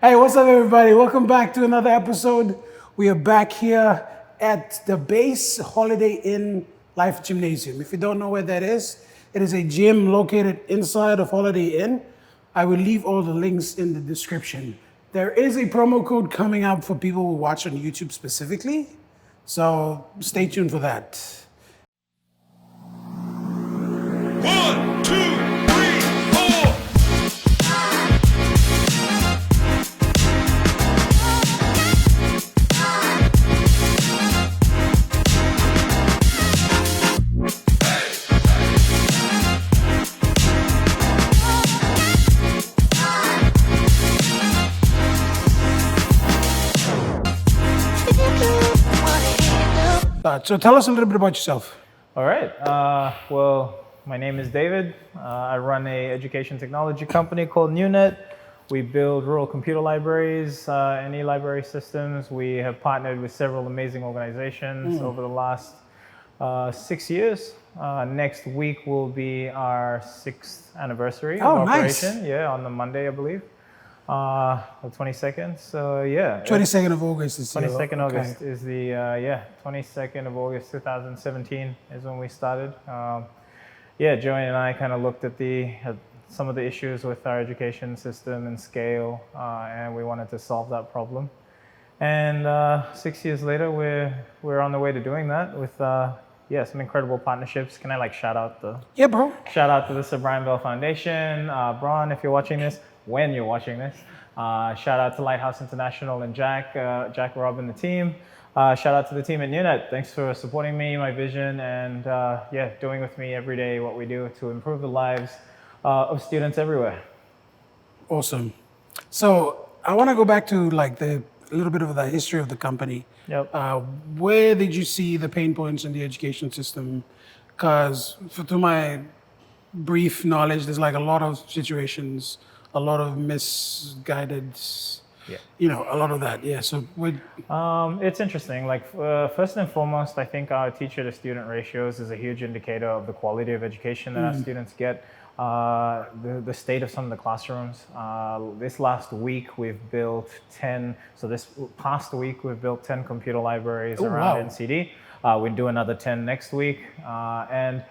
Hey, what's up, everybody? Welcome back to another episode. We are back here at the Base Holiday Inn Life Gymnasium. If you don't know where that is, it is a gym located inside of Holiday Inn. I will leave all the links in the description. There is a promo code coming up for people who watch on YouTube specifically, so stay tuned for that. 1, 2, 3, 4. So tell us a little bit about yourself. All right. Well, my name is David. I run a education technology company called Niunet. We build rural computer libraries and e-library systems. We have partnered with several amazing organizations over the last 6 years. Next week will be our 6th anniversary of operation. Nice. Yeah, on the Monday, I believe. The 22nd. So yeah. 22nd of August is 22nd August is the 22nd of August 2017 is when we started. Joey and I kind of looked at some of the issues with our education system and scale, and we wanted to solve that problem. And 6 years later, we're on the way to doing that with some incredible partnerships. Can I shout out bro. Shout out to the Sir Brian Bell Foundation, Bron, if you're watching this. When you're watching this. Shout out to Lighthouse International and Jack, Rob and the team. Shout out to the team at Niunet. Thanks for supporting me, my vision, and doing with me every day what we do to improve the lives of students everywhere. Awesome. So I want to go back to a little bit of the history of the company. Yep. Where did you see the pain points in the education system? Because to my brief knowledge, there's a lot of situations, a lot of misguided, a lot of that. Yeah. So it's interesting. First and foremost, I think our teacher to student ratios is a huge indicator of the quality of education that our students get. The state of some of the classrooms. This last week we've built 10. So this past week we've built 10 computer libraries around NCD. We'll do another 10 next week. And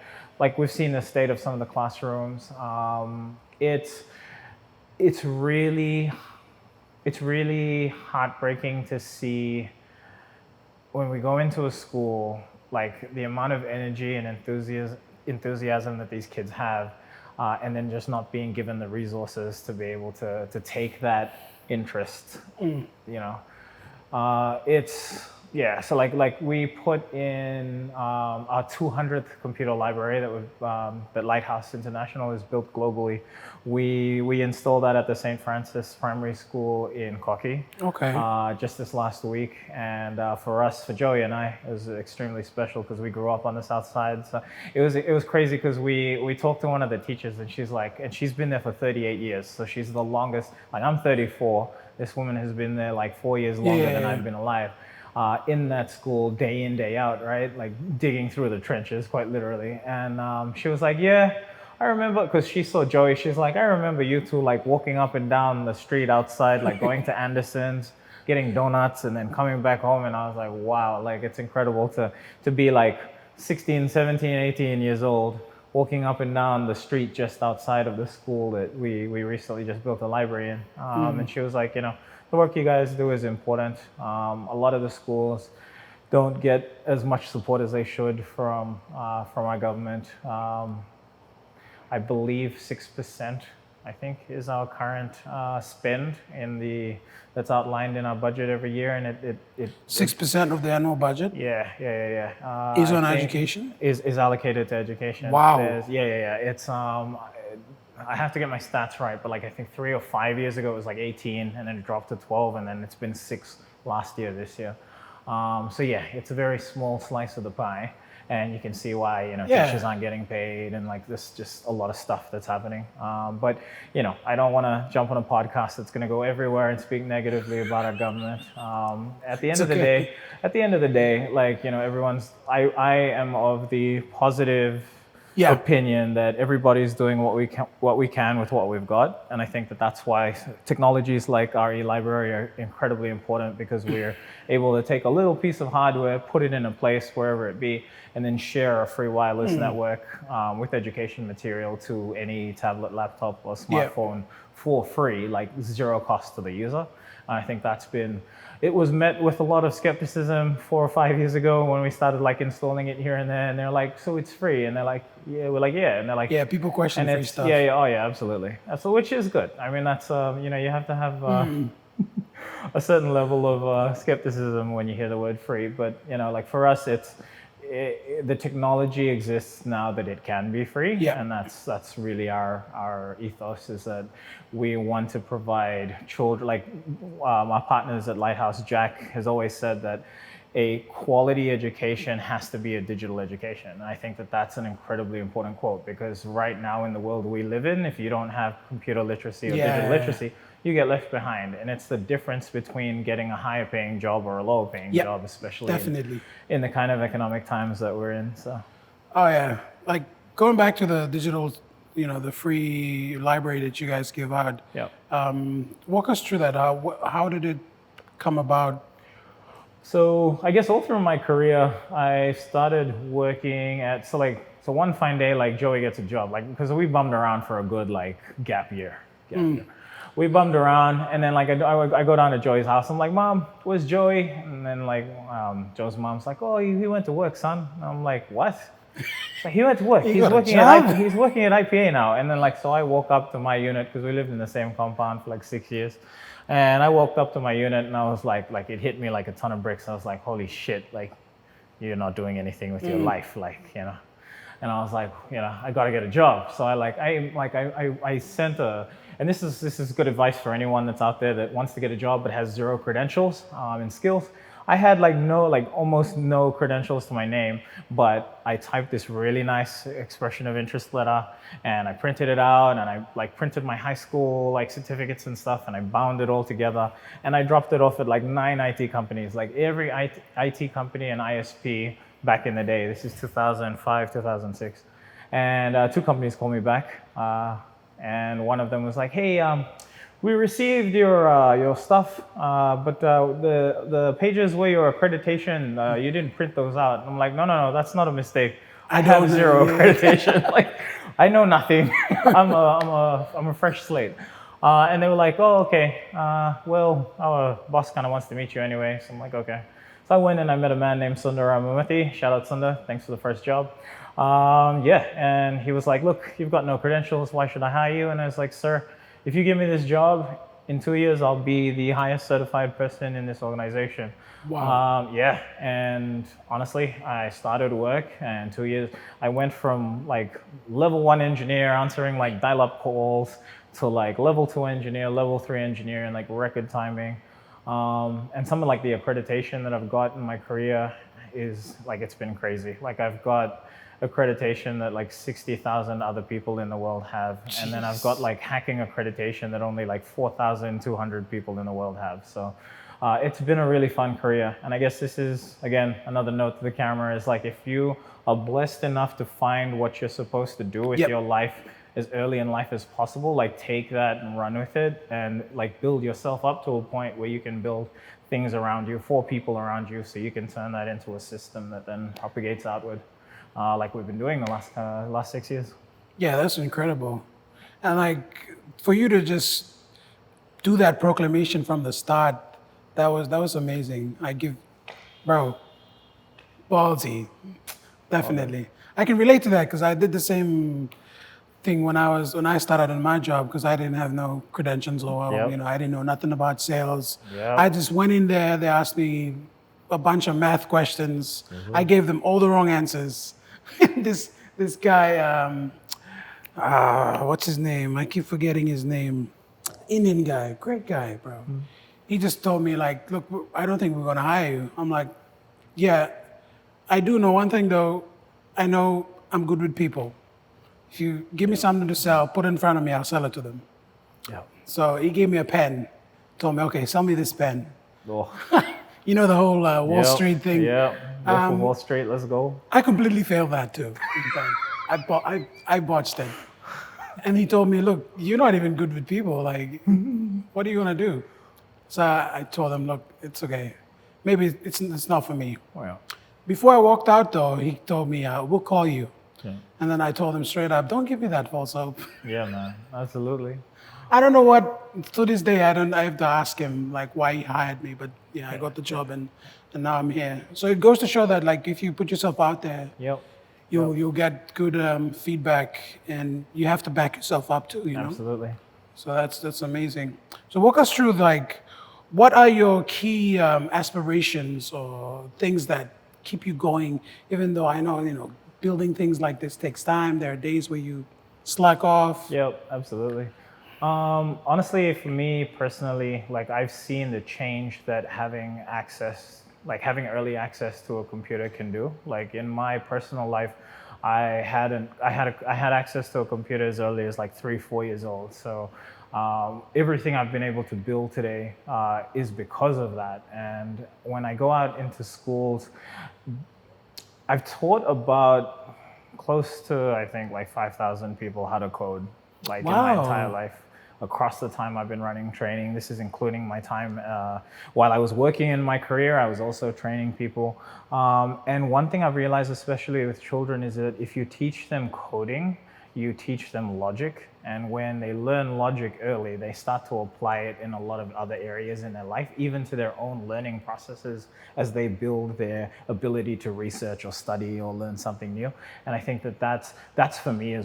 we've seen the state of some of the classrooms. It's really heartbreaking to see when we go into a school, the amount of energy and enthusiasm that these kids have, and then just not being given the resources to be able to take that interest. So we put in our 200th computer library that Lighthouse International has built globally. We installed that at the St. Francis Primary School in Koki. Okay. Just this last week, and for Joey and I, it was extremely special because we grew up on the south side. So it was crazy because we talked to one of the teachers, and she's been there for 38 years. So she's the longest. I'm 34. This woman has been there 4 years longer than I've been alive. In that school, day in, day out, right? Digging through the trenches, quite literally. And she was like, yeah, I remember, because she saw Joey, she's like, I remember you two walking up and down the street outside, going to Anderson's, getting donuts, and then coming back home. And I was like, wow, it's incredible to be 16, 17, 18 years old, walking up and down the street just outside of the school that we recently just built a library in. And she was like, the work you guys do is important. A lot of the schools don't get as much support as they should from our government. I believe 6%, I think, is our current spend that's outlined in our budget every year, and it 6% of the annual budget. Is on education. Is allocated to education. Wow. It's I have to get my stats right, but I think 3 or 5 years ago it was 18, and then it dropped to 12, and then it's been 6 this year. It's a very small slice of the pie, and you can see why teachers aren't getting paid, and there's just a lot of stuff that's happening. But I don't want to jump on a podcast that's going to go everywhere and speak negatively about our government. At the end of the day, everyone's. I am of the positive Yeah. opinion that everybody's doing what we can with what we've got, and I think that that's why technologies like our e-library are incredibly important, because we're able to take a little piece of hardware, put it in a place wherever it be, and then share a free wireless network with education material to any tablet, laptop, or smartphone for free, like zero cost to the user. I think it was met with a lot of skepticism 4 or 5 years ago when we started like installing it here and there, and they're like, so it's free, and they're like, yeah, we're like, yeah, and they're like, Yeah, people question free stuff. yeah, oh yeah, absolutely. So which is good. I mean, that's you have to have a certain level of skepticism when you hear the word free, but like for us, the technology exists now that it can be free, and that's really our ethos, is that we want to provide children, like our partners at Lighthouse, Jack has always said that a quality education has to be a digital education. And I think that that's an incredibly important quote, because right now in the world we live in, if you don't have computer literacy or digital literacy, you get left behind. And it's the difference between getting a higher paying job or a lower paying job, especially in the kind of economic times that we're in. So. Oh yeah, like going back to the digital, the free library that you guys give out. Yeah. Walk us through that. How did it come about? So I guess all through my career, I started working at, so one fine day, like Joey gets a job, like, because we bummed around for a good gap year. We bummed around, and then like I go down to Joey's house. I'm like, Mom, where's Joey? And then like Joe's mom's like, oh, he went to work, son. And I'm like, what? Like, he went to work. He's working at IPA now. And then so I woke up to my unit, because we lived in the same compound for 6 years. And I walked up to my unit, and I was like it hit me like a ton of bricks. I was like, holy shit, you're not doing anything with your life, And I was like, I got to get a job. So I sent and this is good advice for anyone that's out there that wants to get a job but has zero credentials and skills. I had almost no credentials to my name, but I typed this really nice expression of interest letter, and I printed it out, and I printed my high school certificates and stuff, and I bound it all together, and I dropped it off at 9 IT companies, every IT company and ISP back in the day. This is 2005, 2006, and 2 companies called me back, and one of them was like, hey, we received your stuff, but the pages where your accreditation, you didn't print those out. And I'm like, no, that's not a mistake. I have zero accreditation. I know nothing. I'm a fresh slate. And they were like, oh, okay. Well, our boss kind of wants to meet you anyway. So I'm like, okay. So I went and I met a man named Sundar Ramamurthy. Shout out Sundar. Thanks for the first job. And he was like, look, you've got no credentials. Why should I hire you? And I was like, sir, if you give me this job, in 2 years, I'll be the highest certified person in this organization. Wow. And honestly, I started work, and 2 years, I went from level 1 engineer answering dial-up calls to level 2 engineer, level 3 engineer, and record timing. And some of the accreditation that I've got in my career is it's been crazy. I've got accreditation that 60,000 other people in the world have. Jeez. And then I've got hacking accreditation that only 4,200 people in the world have. So it's been a really fun career. And I guess this is, again, another note to the camera, is if you are blessed enough to find what you're supposed to do with your life as early in life as possible, take that and run with it, and build yourself up to a point where you can build things around you, for people around you, so you can turn that into a system that then propagates outward. Like we've been doing the last 6 years. Yeah, that's incredible. And for you to just do that proclamation from the start, that was amazing. Ballsy, definitely. I can relate to that, because I did the same thing when I started in my job, because I didn't have no credentials, or I didn't know nothing about sales. Yep. I just went in there. They asked me a bunch of math questions. Mm-hmm. I gave them all the wrong answers. this guy, what's his name? I keep forgetting his name. Indian guy, great guy, bro. Mm-hmm. He just told me look, I don't think we're gonna hire you. I'm like, yeah, I do know one thing though. I know I'm good with people. If you give me something to sell, put it in front of me, I'll sell it to them. Yeah. So he gave me a pen, told me, okay, sell me this pen. Oh. You know the whole Wall Street thing? Yeah, Wall Street, let's go. I completely failed that too. I botched it. And he told me, look, you're not even good with people. Like, what are you going to do? So I told him, look, it's okay. Maybe it's not for me. Well, Before I walked out, though, he told me, we'll call you. yeah, And then I told him straight up, don't give me that false hope. yeah, man, absolutely. I don't know what, to this day, I have to ask him, like, why he hired me. But yeah, I got the job and now I'm here. So it goes to show that, like, if you put yourself out there, Yep, you'll get good feedback, and you have to back yourself up too, you know? absolutely. So that's amazing. So walk us through, like, what are your key aspirations or things that keep you going, even though I know, building things like this takes time. There are days where you slack off. Yep, absolutely. Honestly, for me personally, like I've seen the change that having access, like having early access to a computer can do. Like in my personal life, I had access to a computer as early as like 3-4 years old. So everything I've been able to build today is because of that. And when I go out into schools, I've taught about close to, I think, like 5,000 people how to code, like in my Wow. entire life, across the time I've been running training. This is including my time while I was working in my career. I was also training people. And one thing I've realized, especially with children, is that if you teach them coding, you teach them logic. And when they learn logic early, they start to apply it in a lot of other areas in their life, even to their own learning processes as they build their ability to research or study or learn something new. And I think that that's for me,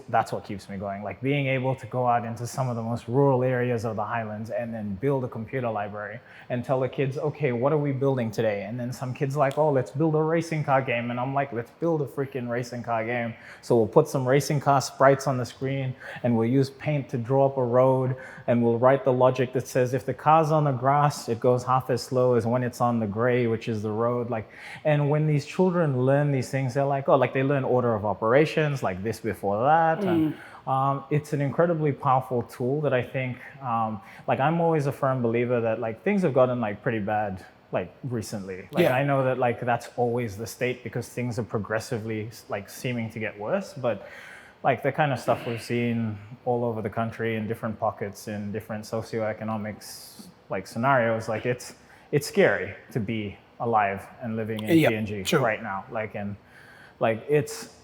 that's what keeps me going. Like being able to go out into some of the most rural areas of the highlands and then build a computer library and tell the kids, okay, what are we building today? And then some kids like, oh, let's build a racing car game. And I'm like, let's build a freaking racing car game. So we'll put some racing car sprites on the screen and we'll use paint to draw up a road, and we'll write the logic that says if the car's on the grass, it goes half as slow as when it's on the gray, which is the road. Like, and when these children learn these things, they're like, oh, like they learn order of operations, like this before that. And it's an incredibly powerful tool that I think, like I'm always a firm believer that like things have gotten like pretty bad like recently. Like Yeah. I know that like that's always the state because things are progressively like seeming to get worse, but like the kind of stuff we've seen all over the country in different pockets in different socioeconomics like scenarios, like it's scary to be alive and living in Yeah, PNG true. right now. Like and like it's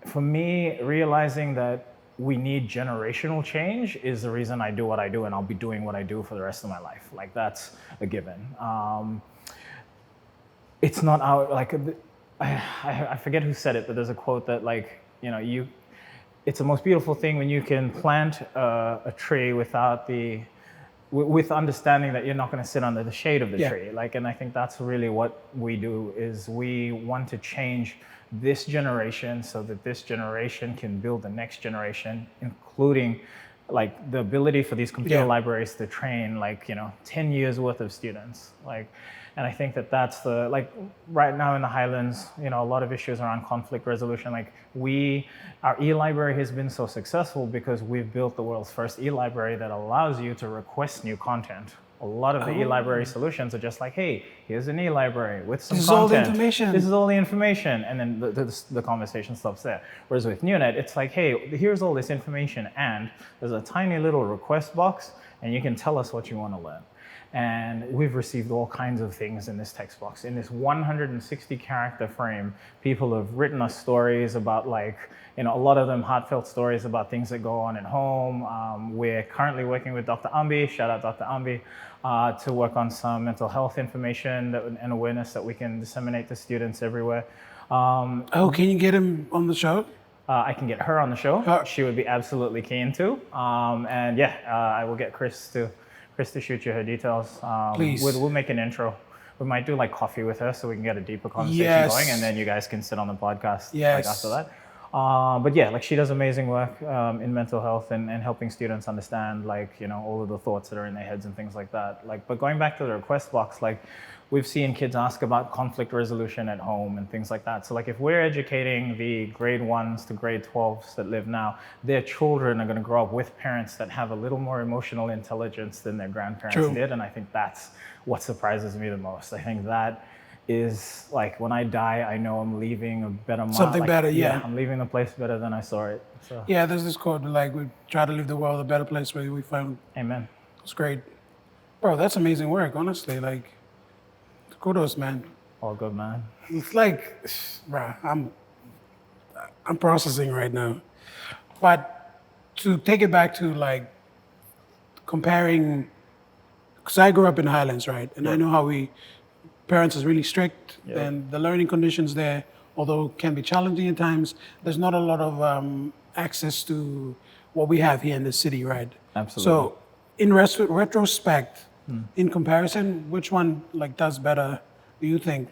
for me realizing that we need generational change is the reason I do what I do, and I'll be doing what I do for the rest of my life. Like that's a given. It's not our like I forget who said it, but there's a quote that like it's the most beautiful thing when you can plant a tree with understanding that you're not going to sit under the shade of the Yeah. tree. Like, and I think that's really what we do is we want to change this generation so that this generation can build the next generation, including like the ability for these computer Yeah. libraries to train 10 years worth of students. And I think that that's the, like right now in the Highlands, a lot of issues around conflict resolution. Like our e-library has been so successful because we've built the world's first e-library that allows you to request new content. A lot of the e-library solutions are just like, hey, here's an e-library with some This is all the content. information. This is all the information. And then the conversation stops there. Whereas with Niunet, it's like, hey, here's all this information and there's a tiny little request box and you can tell us what you want to learn. And we've received all kinds of things in this text box. In this 160 character frame, people have written us stories about a lot of them heartfelt stories about things that go on at home. We're currently working with Dr. Ambi, shout out Dr. Ambi, to work on some mental health information and awareness that we can disseminate to students everywhere. Oh, can you get him on the show? I can get her on the show. Oh. She would be absolutely keen to. I will get Chris to shoot you her details. Please. We'll make an intro. We might do like coffee with her so we can get a deeper conversation Yes. going, and then you guys can sit on the podcast Yes. after that. But yeah, like she does amazing work in mental health and helping students understand all of the thoughts that are in their heads and things like that. But going back to the request box, we've seen kids ask about conflict resolution at home and things like that. So if we're educating the grade 1s to grade 12s that live now, their children are going to grow up with parents that have a little more emotional intelligence than their grandparents True. did. And I think that's what surprises me the most. I think that is like when I die, I know I'm leaving a better mark. Something better, yeah. I'm leaving the place better than I saw it. So, Yeah, there's this quote like we try to leave the world a better place where we found. amen. It's great, bro. That's amazing work, honestly. Like, kudos, man. All good, man. It's like, bro, I'm processing right now. But to take it back to like comparing, because I grew up in the Highlands, right? And I know how parents is really strict, and the learning conditions there, although can be challenging at times, there's not a lot of access to what we have here in the city, right? Absolutely. So, in retrospect, in comparison, which one like does better? Do you think?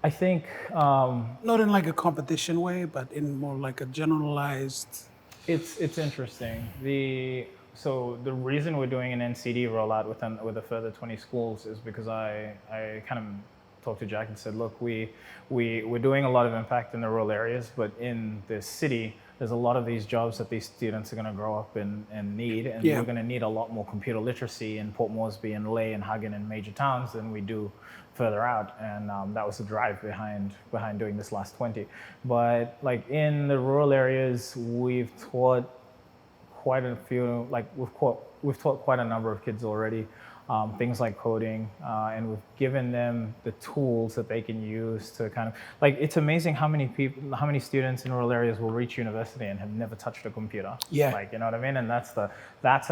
I think Not in like a competition way, but in more like a generalized. it's interesting. So the reason we're doing an NCD rollout with a further 20 schools is because I kind of talked to Jack and said, look, we're doing a lot of impact in the rural areas, but in the city, there's a lot of these jobs that these students are going to grow up and need, and we're going to need a lot more computer literacy in Port Moresby and Lae and Hagen and major towns than we do further out, and that was the drive behind doing this last 20. But like in the rural areas, we've taught quite a few, like we've taught quite a number of kids already, things like coding, and we've given them the tools that they can use to kind of, like, it's amazing how many students in rural areas will reach university and have never touched a computer. Yeah. Like, you know what I mean? And that's the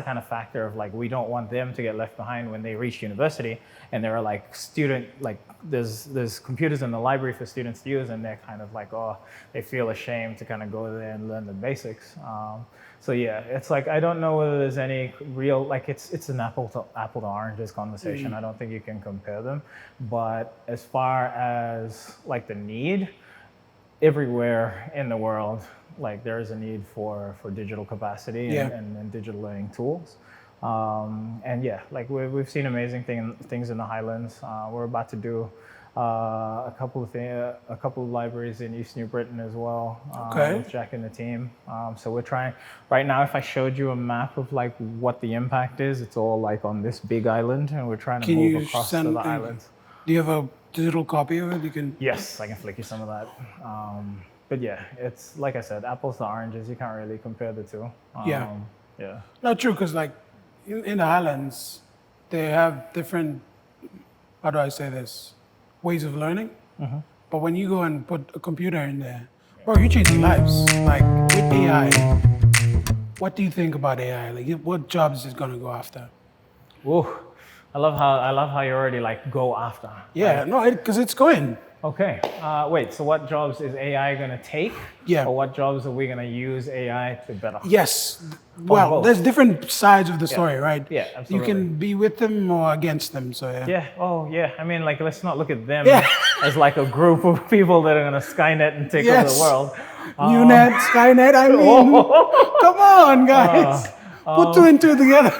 kind of factor of like, we don't want them to get left behind when they reach university and there are like there's computers in the library for students to use, and they're kind of like, oh, they feel ashamed to kind of go there and learn the basics. So yeah, it's like, I don't know whether there's any real, like it's an apple to oranges conversation. I don't think you can compare them. But as far as like the need, everywhere in the world, like there is a need for digital capacity and digital learning tools. And yeah, like we've seen amazing things in the Highlands. We're about to do a couple of libraries in East New Britain as well, with Jack and the team. So we're trying right now. If I showed you a map of like what the impact is, it's all like on this big island, and we're trying to move across to the islands. Do you have a digital copy of it? You can. Yes, I can flick you some of that. But yeah, it's like I said, apples to oranges. You can't really compare the two. Yeah. Yeah. Not true, because like in the Highlands, they have different. How do I say this? Ways of learning. But when you go and put a computer in there, bro, you're changing lives. Like with AI, what do you think about AI? Like, what jobs is it gonna go after? Ooh, I love how you already like go after. Yeah, Like, no, because it's going. okay. Wait. So what jobs is AI gonna take? Yeah. Or what jobs are we gonna use AI to better? Yes. Well, both. there's different sides of the story, right? Yeah, You absolutely. can be with them or against them. So yeah. Yeah. Oh, yeah. I mean, like, let's not look at them Yeah. as like a group of people that are gonna Skynet and take over Yes. the world. Niunet, Skynet. I mean, come on, guys. Put two and two together.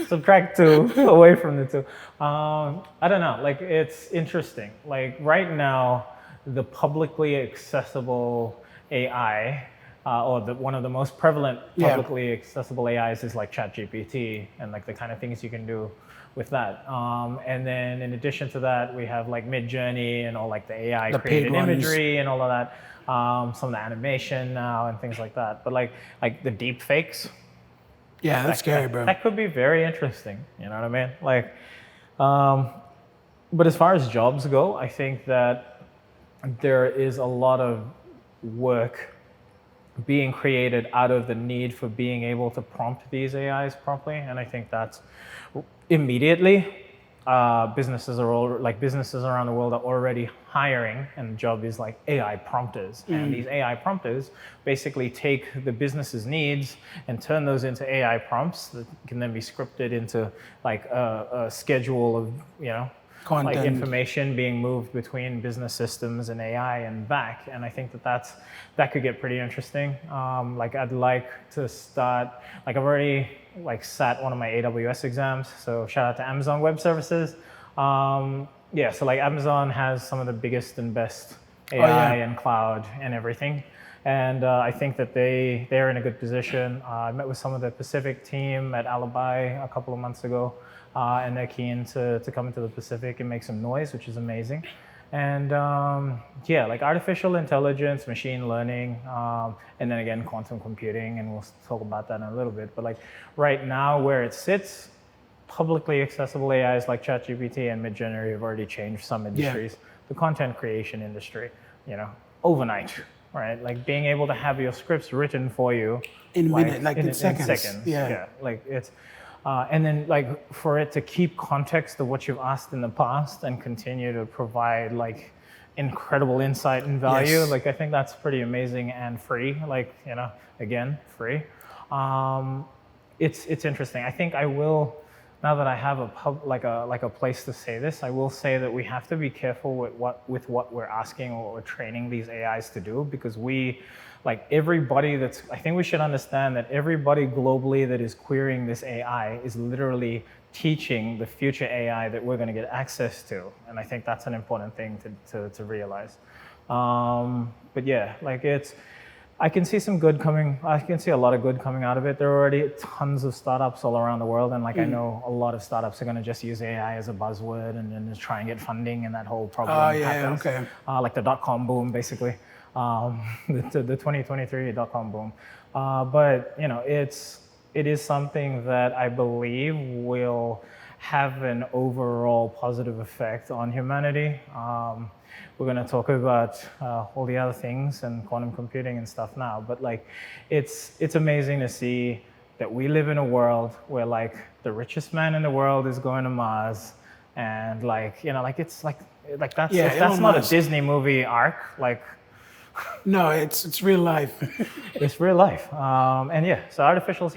Subtract two away from the two. I don't know. Like, it's interesting. Like right now, the publicly accessible AI, or one of the most prevalent publicly accessible AIs is like ChatGPT, and like the kind of things you can do with that. And then in addition to that, we have like Midjourney and all like the AI The created paid ones. imagery and all of that. Some of the animation now and things like that. But like the deep fakes. Yeah, that's scary, bro. That could be very interesting. You know what I mean? Like, but as far as jobs go, I think that there is a lot of work being created out of the need for being able to prompt these AIs properly, and I think that's immediately businesses around the world are already hiring, and the job is like AI prompters. And these AI prompters basically take the business's needs and turn those into AI prompts that can then be scripted into like a schedule of, Content. like information being moved between business systems and AI and back. And I think that could get pretty interesting. Like I'd like to start, like I've already like sat one of my AWS exams. So shout out to Amazon Web Services. So like Amazon has some of the biggest and best AI and cloud and everything. And I think that they're in a good position. I met with some of the Pacific team at Alibi a couple of months ago, and they're keen to come into the Pacific and make some noise, which is amazing. And yeah, like artificial intelligence, machine learning, and then again, quantum computing, and we'll talk about that in a little bit. But like right now, where it sits, publicly accessible AIs like ChatGPT and Midjourney have already changed some industries. The content creation industry, overnight, right? Like being able to have your scripts written for you in minutes, like in seconds. Yeah, like it's. And then like for it to keep context of what you've asked in the past and continue to provide like incredible insight and value, like I think that's pretty amazing and free, like, again, free. It's interesting. I think I will, now that I have a place to say this, I will say that we have to be careful with what we're asking or what we're training these AIs to do, because I think we should understand that everybody globally that is querying this AI is literally teaching the future AI that we're going to get access to. And I think that's an important thing to realize. But yeah, like I can see some good coming. I can see a lot of good coming out of it. There are already tons of startups all around the world, and like I know a lot of startups are going to just use AI as a buzzword and then just try and get funding, and that whole problem happens. Okay. Like the .com boom, basically, the 2023 .com boom. But it is something that I believe will have an overall positive effect on humanity. We're going to talk about all the other things and quantum computing and stuff now, but like it's amazing to see that we live in a world where like the richest man in the world is going to Mars, and like it's like that's not a Disney movie arc, like. No, it's real life. It's real life, and yeah. So artificial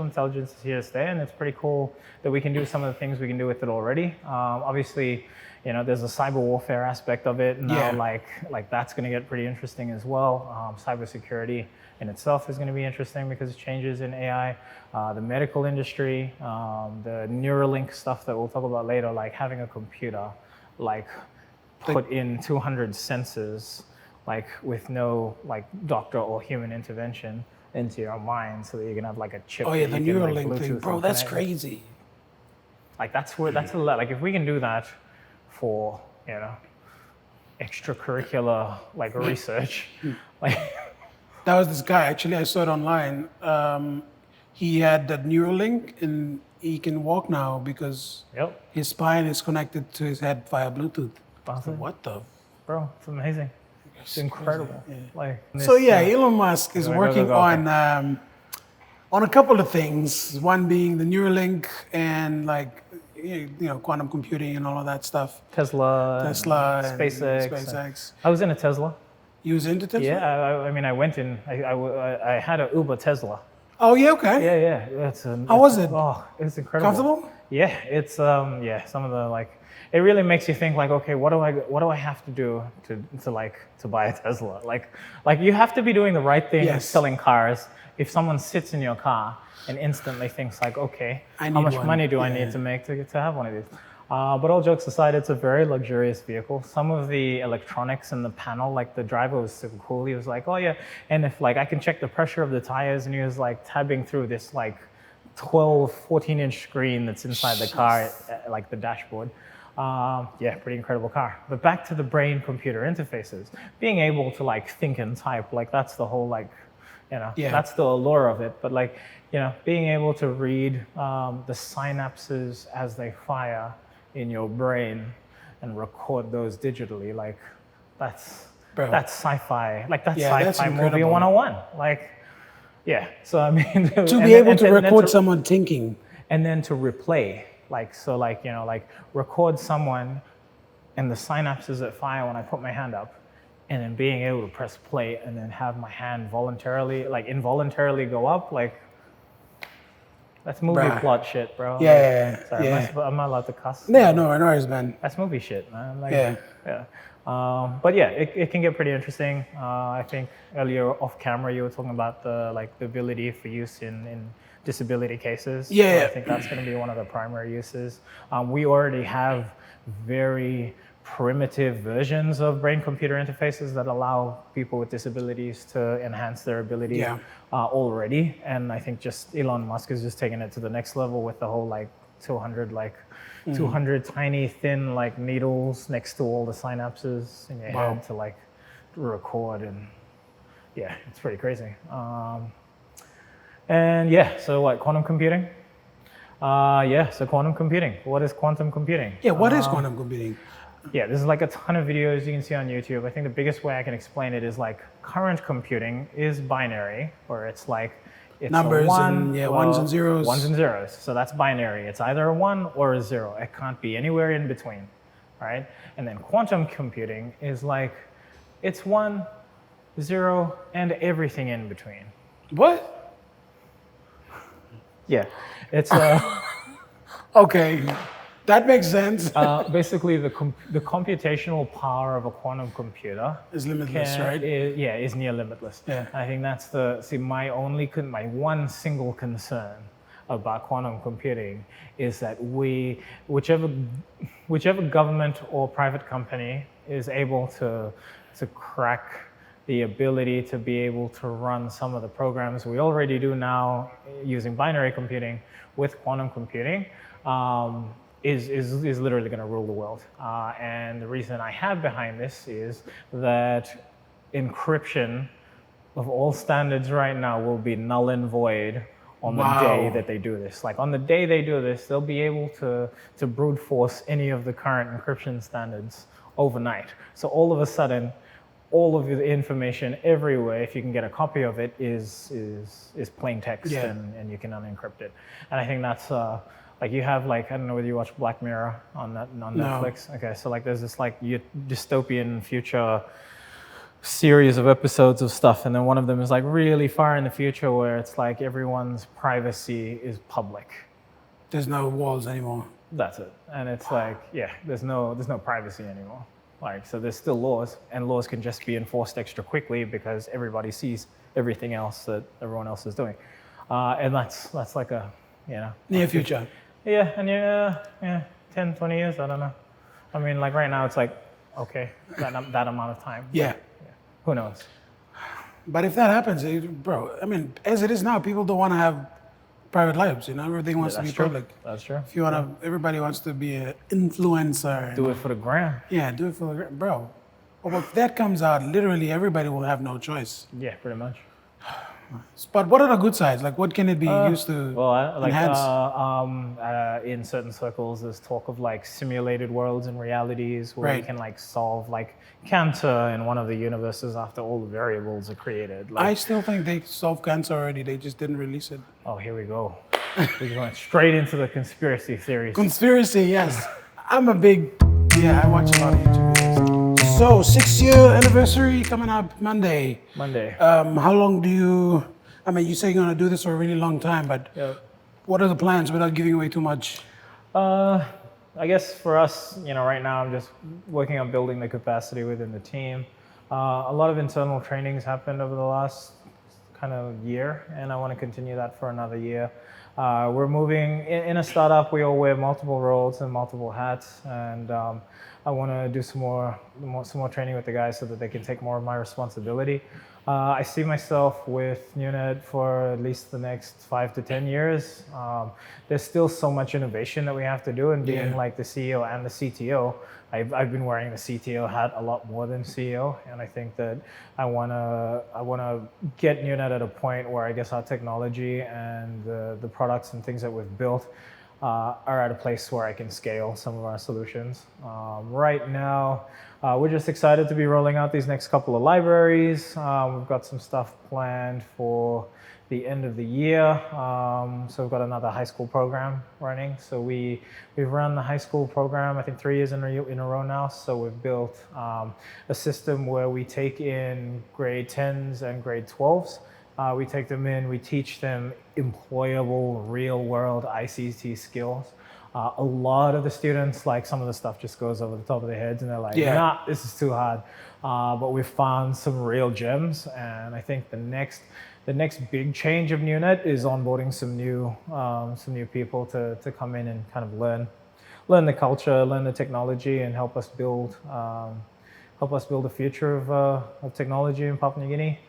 intelligence is here to stay, and it's pretty cool that we can do some of the things we can do with it already. Obviously, there's a cyber warfare aspect of it now. Like that's going to get pretty interesting as well. Cybersecurity in itself is going to be interesting because of changes in AI. The medical industry, the Neuralink stuff that we'll talk about later, like having a computer, like put in 200 sensors. Like with no like doctor or human intervention into your mind, so that you can have like a chip. Oh yeah, the Neuralink like, thing, bro, that's crazy. Like that's a lot. Like if we can do that for extracurricular like research, like that was this guy. Actually, I saw it online. He had that Neuralink, and he can walk now because his spine is connected to his head via Bluetooth. Awesome. What the? Bro, it's amazing. It's incredible. Yeah. Like so Elon Musk is working on a couple of things. One being the Neuralink and like quantum computing and all of that stuff. Tesla, and SpaceX. I was in a Tesla. You was into Tesla? Yeah, I mean, I went in. I had an Uber Tesla. Oh yeah, okay. Yeah. How was it? Oh, it's incredible. Comfortable? Yeah, it's some of the like. It really makes you think like, okay, what do I have to do to buy a Tesla? Like you have to be doing the right thing selling cars. If someone sits in your car and instantly thinks like, okay, how much money do I need to make to have one of these? But all jokes aside, it's a very luxurious vehicle. Some of the electronics in the panel, like the driver was super cool. He was like, oh yeah, and if like I can check the pressure of the tires, and he was like tabbing through this like 14-inch screen that's inside the car, like the dashboard. Pretty incredible car. But back to the brain-computer interfaces, being able to like think and type, like that's the whole that's the allure of it. But like being able to read the synapses as they fire in your brain and record those digitally, like that's sci-fi. Like that's sci-fi movie 101. Like So I mean, to be able to record someone thinking and then to replay. Record someone and the synapses that fire when I put my hand up, and then being able to press play and then have my hand involuntarily go up, like that's movie plot shit, bro. Sorry, am I allowed to cuss? Yeah, no worries, man. That's movie shit, man. But it can get pretty interesting. I think earlier off camera you were talking about the ability for use in disability cases. I think that's going to be one of the primary uses. We already have very primitive versions of brain-computer interfaces that allow people with disabilities to enhance their ability Yeah. already. And I think just Elon Musk is just taking it to the next level with the whole like 200 tiny thin like needles next to all the synapses in your Wow. head to like record, and yeah, it's pretty crazy. And yeah, so what, quantum computing? So quantum computing. What is quantum computing? Yeah, what is quantum computing? Yeah, there's like a ton of videos you can see on YouTube. I think the biggest way I can explain it is like current computing is binary, where it's like it's Numbers a one, and ones and zeros. Ones and zeros. So that's binary. It's either a 1 or a 0. It can't be anywhere in between, right? And then quantum computing is like it's 1, 0, and everything in between. What? Yeah, it's Okay, that makes sense. basically the computational power of a quantum computer It's limitless, right? is near limitless. Yeah. I think that's my one single concern about quantum computing is that whichever government or private company is able to crack the ability to be able to run some of the programs we already do now using binary computing with quantum computing is literally going to rule the world. And the reason I have behind this is that encryption of all standards right now will be null and void on the day that they do this. Like on the day they do this, they'll be able to brute force any of the current encryption standards overnight. So all of a sudden, all of the information everywhere, if you can get a copy of it, is plain text, and you can unencrypt it. And I think that's like you have like, I don't know whether you watch Black Mirror on Netflix. Okay, so like there's this like dystopian future series of episodes of stuff, and then one of them is like really far in the future where it's like everyone's privacy is public. There's no walls anymore. That's it. And it's like, yeah, there's no privacy anymore. Like, so there's still laws, and laws can just be enforced extra quickly because everybody sees everything else that everyone else is doing. And that's like a, Near future. Yeah, and 10, 20 years, I don't know. I mean, like right now it's like, okay, that amount of time. Yeah. Who knows? But if that happens, bro, I mean, as it is now, people don't want to have private lives, everything wants to be public. That's true. If you want to, everybody wants to be an influencer. Do it for the gram. Yeah, do it for the gram. Bro, but if that comes out, literally everybody will have no choice. Yeah, pretty much. But what are the good sides? Like, what can it be used to enhance? In certain circles, there's talk of like simulated worlds and realities where you can like solve like cancer in one of the universes after all the variables are created. Like, I still think they solved cancer already. They just didn't release it. oh, here we go. We're going straight into the conspiracy theories. Conspiracy, yes. I watch a lot of YouTube videos. So, 6-year anniversary coming up Monday. How long do you, you say you're going to do this for a really long time, but what are the plans without giving away too much? I guess for us, right now I'm just working on building the capacity within the team. A lot of internal trainings happened over the last kind of year, and I want to continue that for another year. We're moving in a startup. We all wear multiple roles and multiple hats, and I want to do some more training with the guys so that they can take more of my responsibility. I see myself with Niunet for at least the next 5 to 10 years. There's still so much innovation that we have to do, and being like the CEO and the CTO, I've been wearing the CTO hat a lot more than CEO, and I think that I wanna get Niunet at a point where I guess our technology and the products and things that we've built are at a place where I can scale some of our solutions. Right now, we're just excited to be rolling out these next couple of libraries. We've got some stuff planned for the end of the year. So we've got another high school program running. So we've run the high school program, I think 3 years in a row now. So we've built a system where we take in grade 10s and grade 12s. We take them in, we teach them employable, real-world ICT skills. A lot of the students, like some of the stuff just goes over the top of their heads and they're like, nah, this is too hard. But we've found some real gems, and I think the next big change of Niunet is onboarding some new people to come in and kind of learn the culture, learn the technology, and help us build the future of technology in Papua New Guinea.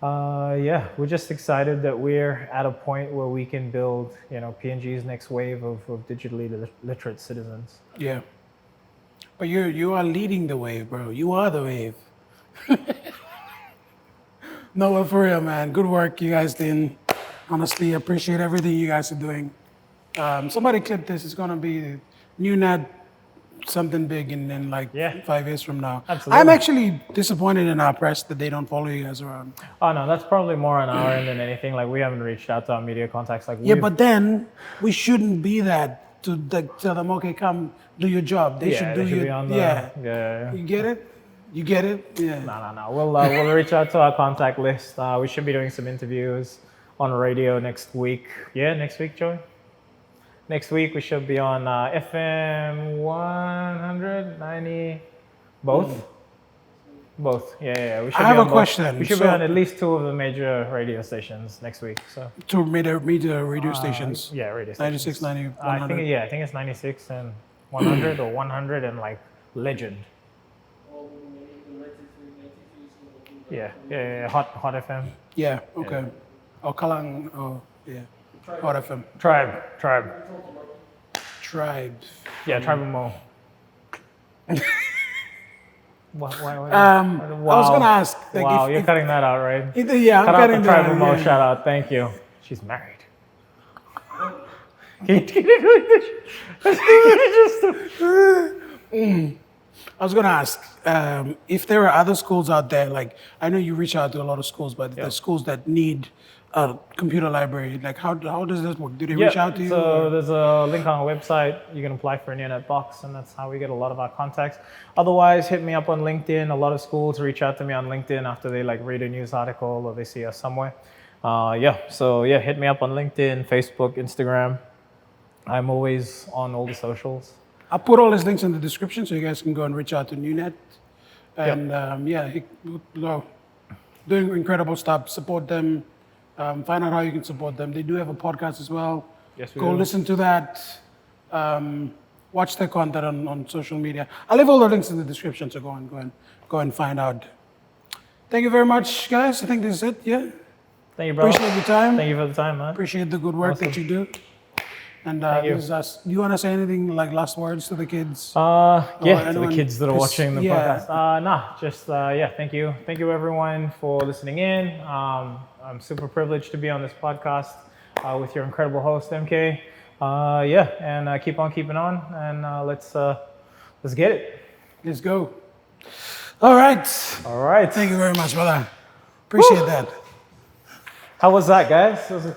Yeah, we're just excited that we're at a point where we can build, PNG's next wave of digitally literate citizens. Yeah. But you are leading the wave, bro. You are the wave. No, but for real, man. Good work you guys did. Honestly, appreciate everything you guys are doing. Somebody clip this. It's gonna be Niunet something big in like Yeah. 5 years from now. Absolutely. I'm actually disappointed in our press that they don't follow you guys around. Oh no, that's probably more on our end than anything. Like we haven't reached out to our media contacts. Like Yeah, we've- but then we shouldn't be that to tell them, okay, come do your job. They should do they should your be on the, yeah. You get it? You get it? Yeah. No. We'll reach out to our contact list. We should be doing some interviews on radio next week. Yeah, next week, Joey. Next week we should be on FM 190, both. Both. Yeah. We should I have be a on both. question. We should So- be on at least 2 of the major radio stations next week. So To media radio stations. yeah, radio stations. 96, 90, I 100. think it's 96 and 100 or 100 and like Legend. Yeah. Hot FM. Yeah, okay. Oh, Kalang, yeah. Hot FM. Tribe. Tribe. Yeah, Tribal Mo. Why? I was gonna ask. Like, Wow, if- you're if- cutting that out, right? Yeah, I'm Cut out cutting the that. Tribal Mo Yeah. shout out. Thank you. She's married. Can you do this? I was gonna ask if there are other schools out there. Like I know you reach out to a lot of schools, but the schools that need a computer library, like how does this work? Do they reach out to you? So or- there's a link on our website. You can apply for a Niunet box, and that's how we get a lot of our contacts. Otherwise, hit me up on LinkedIn. A lot of schools reach out to me on LinkedIn after they like read a news article or they see us somewhere. So hit me up on LinkedIn, Facebook, Instagram. I'm always on all the socials. I'll put all these links in the description so you guys can go and reach out to Niunet. And doing incredible stuff. Support them. Find out how you can support them. They do have a podcast as well. Yes, we Go do. listen to that. Watch their content on social media. I'll leave all the links in the description, so go and find out. Thank you very much, guys. I think this is it. Yeah. Thank you, bro. Appreciate your time. Thank you for the time, man. Appreciate the good work that Awesome. you do. And you. this is us. Do you want to say anything like last words to the kids? To the anyone- kids that are 'cause- watching the yeah. podcast. Thank you. Thank you everyone for listening in. I'm super privileged to be on this podcast with your incredible host, MK. And keep on keeping on, and let's get it. Let's go. All right. All right. Thank you very much, brother. Appreciate that. How was that, guys?